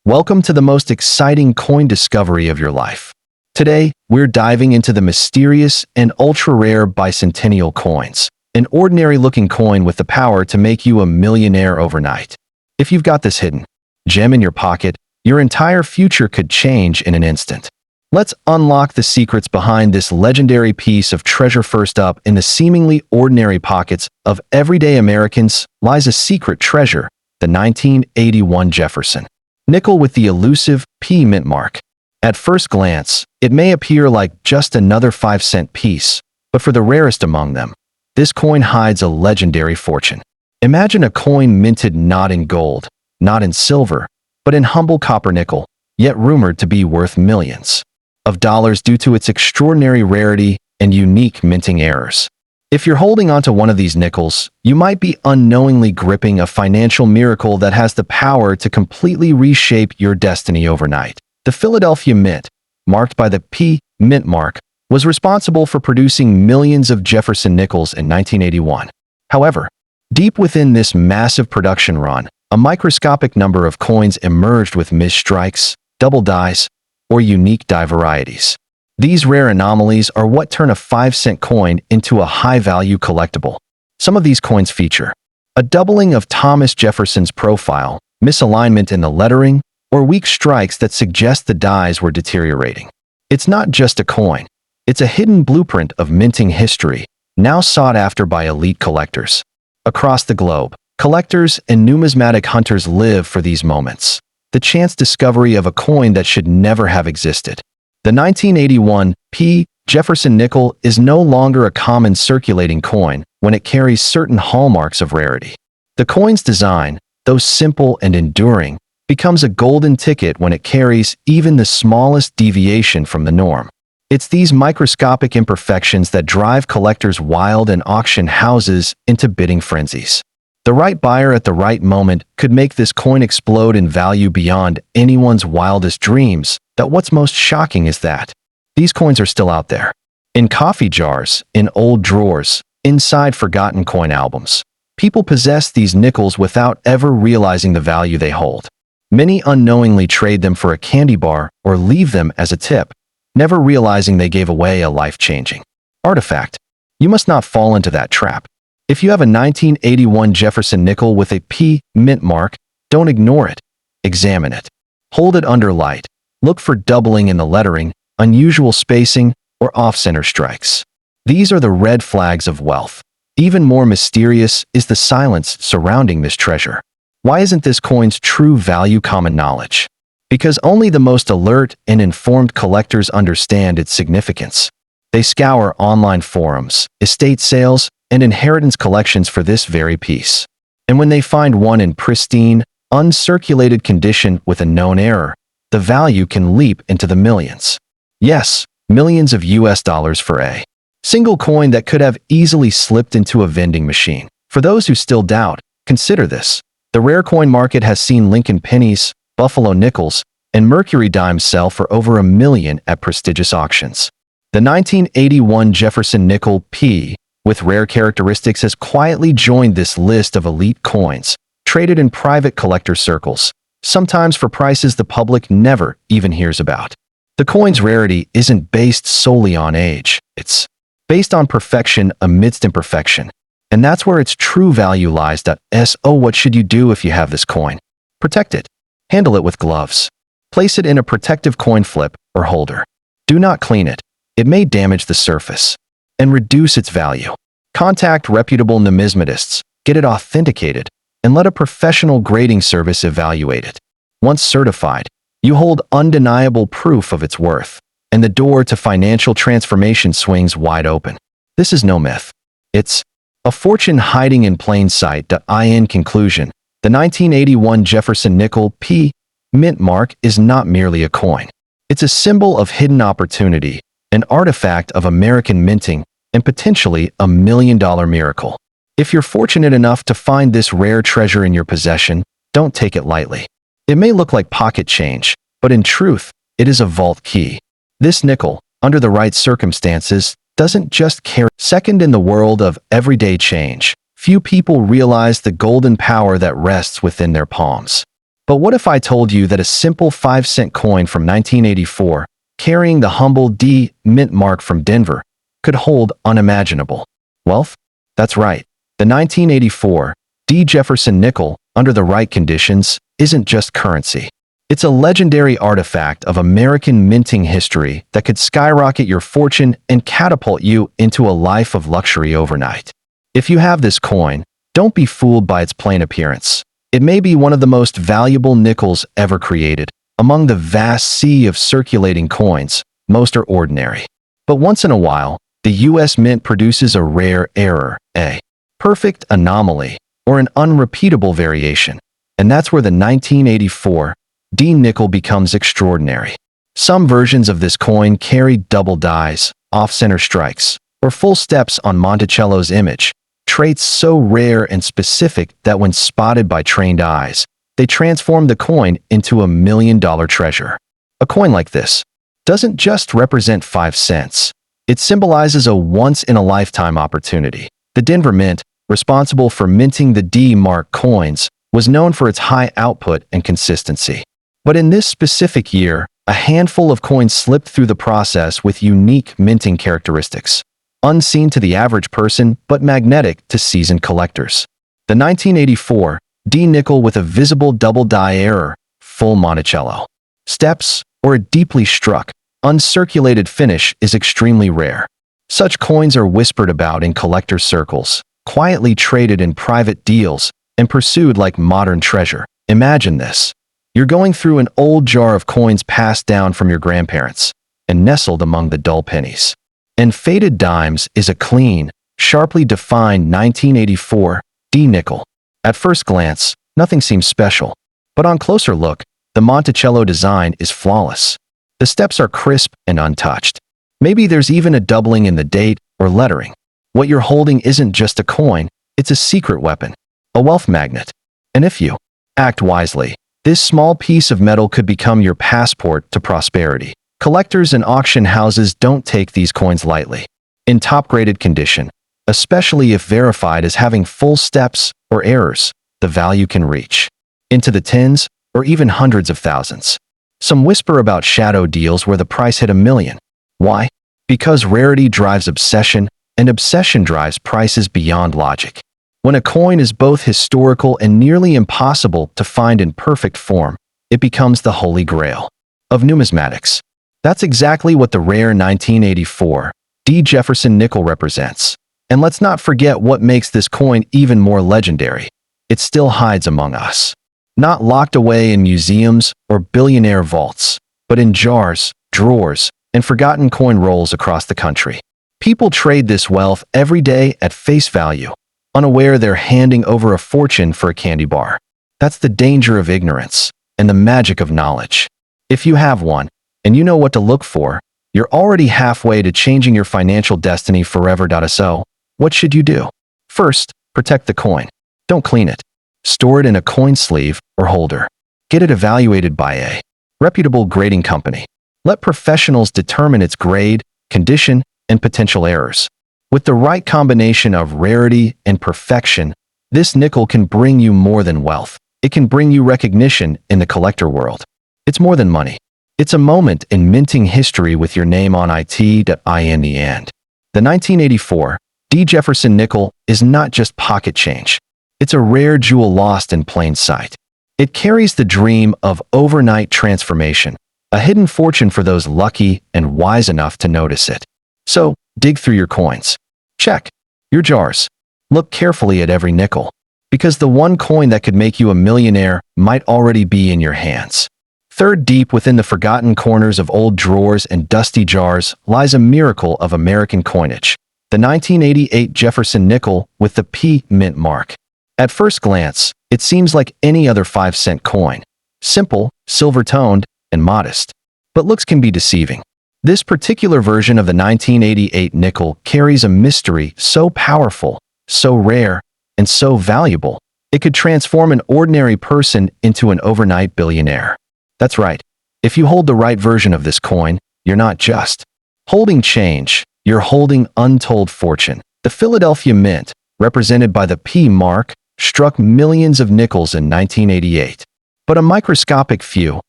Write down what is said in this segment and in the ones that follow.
Welcome to the most exciting coin discovery of your life. Today, we're diving into the mysterious and ultra-rare bicentennial coins, an ordinary-looking coin with the power to make you a millionaire overnight. If you've got this hidden gem in your pocket, your entire future could change in an instant. Let's unlock the secrets behind this legendary piece of treasure. First up, in the seemingly ordinary pockets of everyday Americans lies a secret treasure, the 1981 Jefferson Nickel with the elusive P mint mark. At first glance, it may appear like just another 5-cent piece, but for the rarest among them, this coin hides a legendary fortune. Imagine a coin minted not in gold, not in silver, but in humble copper nickel, yet rumored to be worth millions of dollars due to its extraordinary rarity and unique minting errors. If you're holding onto one of these nickels, you might be unknowingly gripping a financial miracle that has the power to completely reshape your destiny overnight. The Philadelphia Mint, marked by the P mint mark, was responsible for producing millions of Jefferson nickels in 1981. However, deep within this massive production run, a microscopic number of coins emerged with misstrikes, double dies, or unique die varieties. These rare anomalies are what turn a 5-cent coin into a high-value collectible. Some of these coins feature a doubling of Thomas Jefferson's profile, misalignment in the lettering, or weak strikes that suggest the dies were deteriorating. It's not just a coin. It's a hidden blueprint of minting history, now sought after by elite collectors. Across the globe, collectors and numismatic hunters live for these moments, the chance discovery of a coin that should never have existed. The 1981 P. Jefferson Nickel is no longer a common circulating coin when it carries certain hallmarks of rarity. The coin's design, though simple and enduring, becomes a golden ticket when it carries even the smallest deviation from the norm. It's these microscopic imperfections that drive collectors wild and auction houses into bidding frenzies. The right buyer at the right moment could make this coin explode in value beyond anyone's wildest dreams. That what's most shocking is that these coins are still out there. In coffee jars, in old drawers, inside forgotten coin albums. People possess these nickels without ever realizing the value they hold. Many unknowingly trade them for a candy bar or leave them as a tip, never realizing they gave away a life-changing artifact. You must not fall into that trap. If you have a 1981 Jefferson nickel with a P mint mark, don't ignore it. Examine it. Hold it under light. Look for doubling in the lettering, unusual spacing, or off-center strikes. These are the red flags of wealth. Even more mysterious is the silence surrounding this treasure. Why isn't this coin's true value common knowledge? Because only the most alert and informed collectors understand its significance. They scour online forums, estate sales, and inheritance collections for this very piece. And when they find one in pristine, uncirculated condition with a known error, the value can leap into the millions. Yes, millions of US dollars for a single coin that could have easily slipped into a vending machine. For those who still doubt, consider this. The rare coin market has seen Lincoln pennies, Buffalo nickels, and Mercury dimes sell for over $1 million at prestigious auctions. The 1981 Jefferson Nickel P, with rare characteristics, has quietly joined this list of elite coins, traded in private collector circles, sometimes for prices the public never even hears about. The coin's rarity isn't based solely on age. It's based on perfection amidst imperfection. And that's where its true value lies. So what should you do if you have this coin? Protect it. Handle it with gloves. Place it in a protective coin flip or holder. Do not clean it. It may damage the surface and reduce its value. Contact reputable numismatists, get it authenticated, and let a professional grading service evaluate it. Once certified, you hold undeniable proof of its worth, and the door to financial transformation swings wide open. This is no myth. It's a fortune hiding in plain sight. In conclusion, the 1981 Jefferson Nickel P mint mark is not merely a coin. It's a symbol of hidden opportunity, an artifact of American minting, and potentially a $1 million miracle. If you're fortunate enough to find this rare treasure in your possession, don't take it lightly. It may look like pocket change, but in truth, it is a vault key. This nickel, under the right circumstances, doesn't just carry. Second, in the world of everyday change, few people realize the golden power that rests within their palms. But what if I told you that a simple 5-cent coin from 1984, carrying the humble D mint mark from Denver, could hold unimaginable wealth? That's right. The 1984 D Jefferson nickel, under the right conditions, isn't just currency. It's a legendary artifact of American minting history that could skyrocket your fortune and catapult you into a life of luxury overnight. If you have this coin, don't be fooled by its plain appearance. It may be one of the most valuable nickels ever created. Among the vast sea of circulating coins, most are ordinary. But once in a while, the U.S. Mint produces a rare error, a perfect anomaly, or an unrepeatable variation. And that's where the 1984 D nickel becomes extraordinary. Some versions of this coin carry double dies, off-center strikes, or full steps on Monticello's image, traits so rare and specific that when spotted by trained eyes, they transform the coin into a $1 million treasure. A coin like this doesn't just represent 5 cents. It symbolizes a once-in-a-lifetime opportunity. The Denver Mint, responsible for minting the D mark coins, was known for its high output and consistency. But in this specific year, a handful of coins slipped through the process with unique minting characteristics, unseen to the average person but magnetic to seasoned collectors. The 1984 D nickel with a visible double die error, full Monticello steps, or a deeply struck, uncirculated finish is extremely rare. Such coins are whispered about in collector circles, quietly traded in private deals, and pursued like modern treasure. Imagine this. You're going through an old jar of coins passed down from your grandparents, and nestled among the dull pennies and faded dimes is a clean, sharply defined 1984 D nickel. At first glance, nothing seems special, but on closer look, the Monticello design is flawless. The steps are crisp and untouched. Maybe there's even a doubling in the date or lettering. What you're holding isn't just a coin, it's a secret weapon, a wealth magnet. And if you act wisely, this small piece of metal could become your passport to prosperity. Collectors and auction houses don't take these coins lightly. In top-graded condition, especially if verified as having full steps or errors, the value can reach into the tens or even hundreds of thousands. Some whisper about shadow deals where the price hit $1 million. Why? Because rarity drives obsession, and obsession drives prices beyond logic. When a coin is both historical and nearly impossible to find in perfect form, it becomes the holy grail of numismatics. That's exactly what the rare 1984 D Jefferson nickel represents. And let's not forget what makes this coin even more legendary. It still hides among us. Not locked away in museums or billionaire vaults, but in jars, drawers, and forgotten coin rolls across the country. People trade this wealth every day at face value, unaware they're handing over a fortune for a candy bar. That's the danger of ignorance and the magic of knowledge. If you have one, and you know what to look for, you're already halfway to changing your financial destiny forever. So, what should you do? First, protect the coin. Don't clean it. Store it in a coin sleeve or holder. Get it evaluated by a reputable grading company. Let professionals determine its grade, condition, and potential errors. With the right combination of rarity and perfection, this nickel can bring you more than wealth. It can bring you recognition in the collector world. It's more than money. It's a moment in minting history with your name on it. In the end, the 1984 D Jefferson nickel is not just pocket change. It's a rare jewel lost in plain sight. It carries the dream of overnight transformation, a hidden fortune for those lucky and wise enough to notice it. So, dig through your coins. Check your jars. Look carefully at every nickel, because the one coin that could make you a millionaire might already be in your hands. Third, deep within the forgotten corners of old drawers and dusty jars lies a miracle of American coinage, the 1988 Jefferson nickel with the P mint mark. At first glance, it seems like any other 5-cent coin, simple, silver-toned, and modest. But looks can be deceiving. This particular version of the 1988 nickel carries a mystery so powerful, so rare, and so valuable, it could transform an ordinary person into an overnight billionaire. That's right. If you hold the right version of this coin, you're not just holding change, you're holding untold fortune. The Philadelphia Mint, represented by the P mark, struck millions of nickels in 1988. But a microscopic few,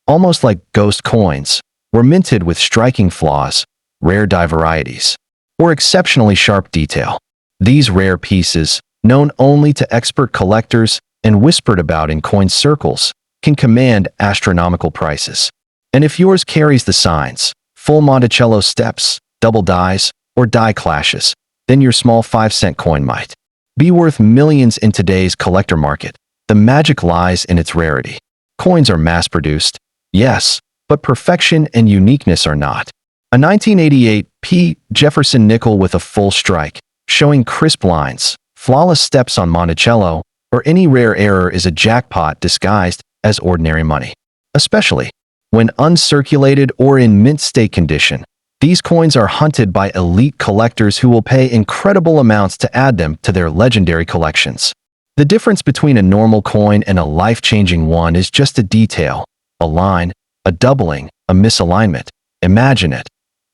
almost like ghost coins, were minted with striking flaws, rare die varieties, or exceptionally sharp detail. These rare pieces, known only to expert collectors and whispered about in coin circles, can command astronomical prices. And if yours carries the signs, full Monticello steps, double dies, or die clashes, then your small 5-cent coin might be worth millions in today's collector market. The magic lies in its rarity. Coins are mass-produced, yes, but perfection and uniqueness are not. A 1988 P. Jefferson nickel with a full strike, showing crisp lines, flawless steps on Monticello, or any rare error is a jackpot disguised as ordinary money. Especially when uncirculated or in mint state condition, these coins are hunted by elite collectors who will pay incredible amounts to add them to their legendary collections. The difference between a normal coin and a life-changing one is just a detail, a line, a doubling, a misalignment. Imagine it.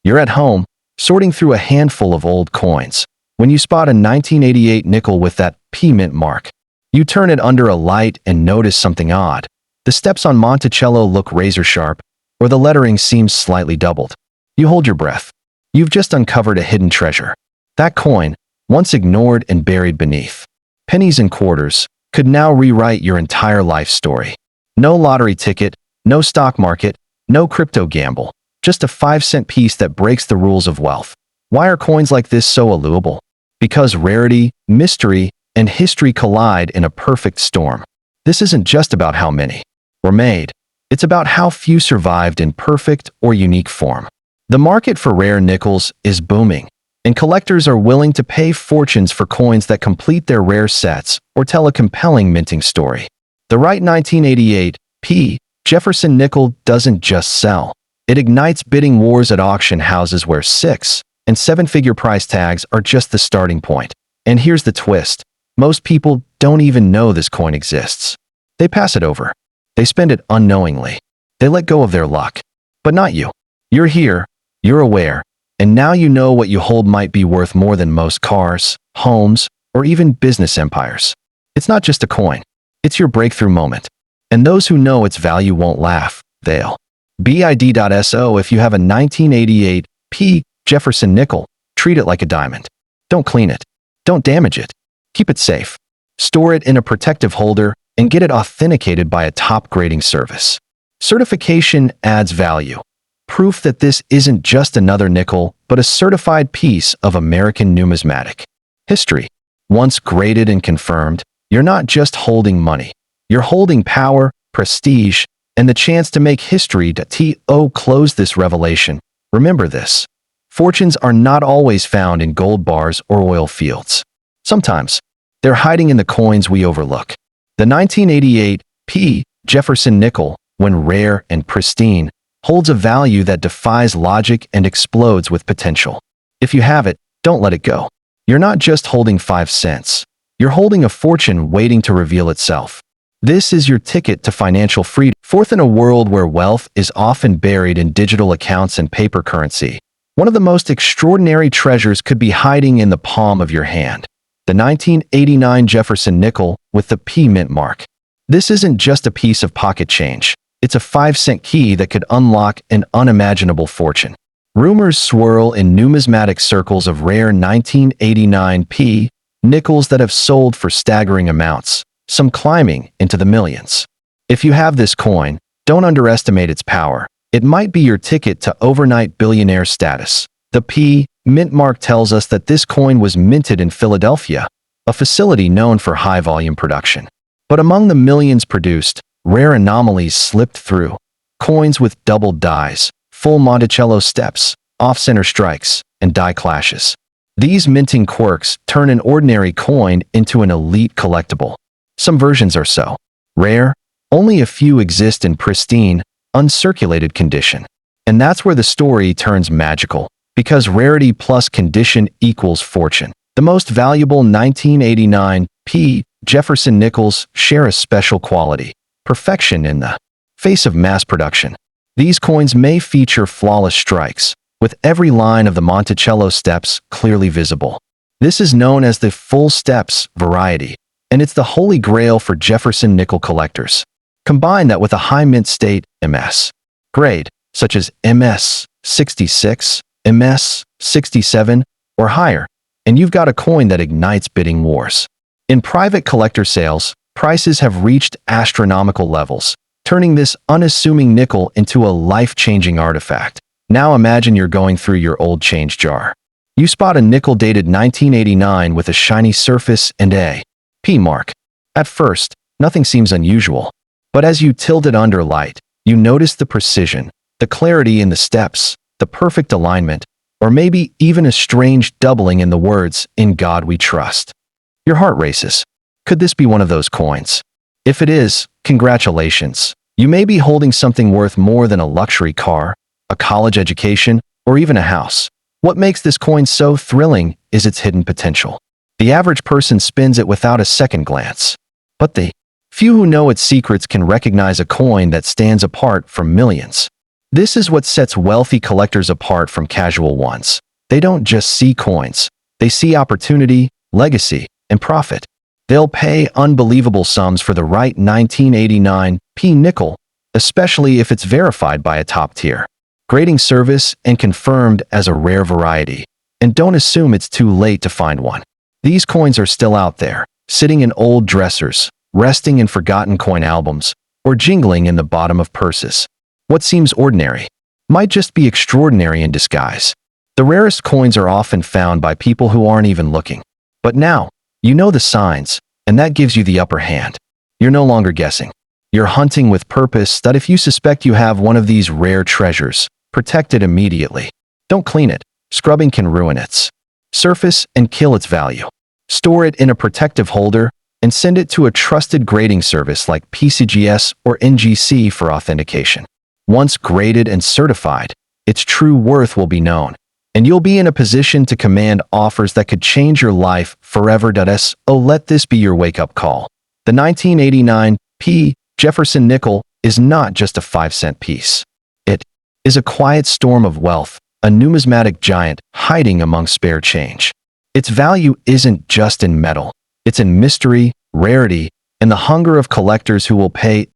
You're at home, sorting through a handful of old coins, when you spot a 1988 nickel with that P mint mark. You turn it under a light and notice something odd. The steps on Monticello look razor-sharp, or the lettering seems slightly doubled. You hold your breath. You've just uncovered a hidden treasure. That coin, once ignored and buried beneath pennies and quarters, could now rewrite your entire life story. No lottery ticket, no stock market, no crypto gamble, just a 5-cent piece that breaks the rules of wealth. Why are coins like this so allurable? Because rarity, mystery, and history collide in a perfect storm. This isn't just about how many were made. It's about how few survived in perfect or unique form. The market for rare nickels is booming, and collectors are willing to pay fortunes for coins that complete their rare sets or tell a compelling minting story. The right 1988 P. Jefferson nickel doesn't just sell. It ignites bidding wars at auction houses where 6- and 7-figure price tags are just the starting point. And here's the twist. Most people don't even know this coin exists. They pass it over. They spend it unknowingly. They let go of their luck. But not you. You're here, you're aware, and now you know what you hold might be worth more than most cars, homes, or even business empires. It's not just a coin. It's your breakthrough moment. And those who know its value won't laugh. They'll bid.so. If you have a 1988 P. Jefferson nickel, treat it like a diamond. Don't clean it. Don't damage it. Keep it safe. Store it in a protective holder and get it authenticated by a top grading service. Certification adds value. Proof that this isn't just another nickel, but a certified piece of American numismatic history. Once graded and confirmed, you're not just holding money. You're holding power, prestige, and the chance to make history. To close this revelation, remember this. Fortunes are not always found in gold bars or oil fields. Sometimes, they're hiding in the coins we overlook. The 1988 P. Jefferson nickel, when rare and pristine, holds a value that defies logic and explodes with potential. If you have it, don't let it go. You're not just holding 5 cents. You're holding a fortune waiting to reveal itself. This is your ticket to financial freedom. Fourth, in a world where wealth is often buried in digital accounts and paper currency, one of the most extraordinary treasures could be hiding in the palm of your hand. The 1989 Jefferson nickel with the P mint mark. This isn't just a piece of pocket change. It's a 5-cent key that could unlock an unimaginable fortune. Rumors swirl in numismatic circles of rare 1989 P nickels that have sold for staggering amounts, some climbing into the millions. If you have this coin, don't underestimate its power. It might be your ticket to overnight billionaire status. The P mint mark tells us that this coin was minted in Philadelphia, a facility known for high-volume production. But among the millions produced, rare anomalies slipped through. Coins with doubled dies, full Monticello steps, off-center strikes, and die clashes. These minting quirks turn an ordinary coin into an elite collectible. Some versions are so rare, only a few exist in pristine, uncirculated condition. And that's where the story turns magical, because rarity plus condition equals fortune. The most valuable 1989 P. Jefferson nickels share a special quality: perfection in the face of mass production. These coins may feature flawless strikes, with every line of the Monticello steps clearly visible. This is known as the full steps variety, and it's the holy grail for Jefferson nickel collectors. Combine that with a high mint state MS grade, such as MS 66, MS 67, or higher, and you've got a coin that ignites bidding wars. In private collector sales, prices have reached astronomical levels, turning this unassuming nickel into a life-changing artifact. Now imagine you're going through your old change jar. You spot a nickel dated 1989 with a shiny surface and a P mark. At first, nothing seems unusual, but as you tilt it under light, you notice the precision, the clarity in the steps, the perfect alignment, or maybe even a strange doubling in the words, "In God we trust." Your heart races. Could this be one of those coins? If it is, congratulations. You may be holding something worth more than a luxury car, a college education, or even a house. What makes this coin so thrilling is its hidden potential. The average person spins it without a second glance. But the few who know its secrets can recognize a coin that stands apart from millions. This is what sets wealthy collectors apart from casual ones. They don't just see coins. They see opportunity, legacy, and profit. They'll pay unbelievable sums for the right 1989 P nickel, especially if it's verified by a top-tier grading service and confirmed as a rare variety. And don't assume it's too late to find one. These coins are still out there, sitting in old dressers, resting in forgotten coin albums, or jingling in the bottom of purses. What seems ordinary might just be extraordinary in disguise. The rarest coins are often found by people who aren't even looking. But now, you know the signs, and that gives you the upper hand. You're no longer guessing. You're hunting with purpose that if you suspect you have one of these rare treasures, protect it immediately. Don't clean it. Scrubbing can ruin its surface and kill its value. Store it in a protective holder and send it to a trusted grading service like PCGS or NGC for authentication. Once graded and certified, its true worth will be known, and you'll be in a position to command offers that could change your life forever. So let this be your wake-up call. The 1989 P Jefferson Nickel is not just a 5-cent piece. It is a quiet storm of wealth, a numismatic giant hiding among spare change. Its value isn't just in metal. It's in mystery, rarity, and the hunger of collectors who will pay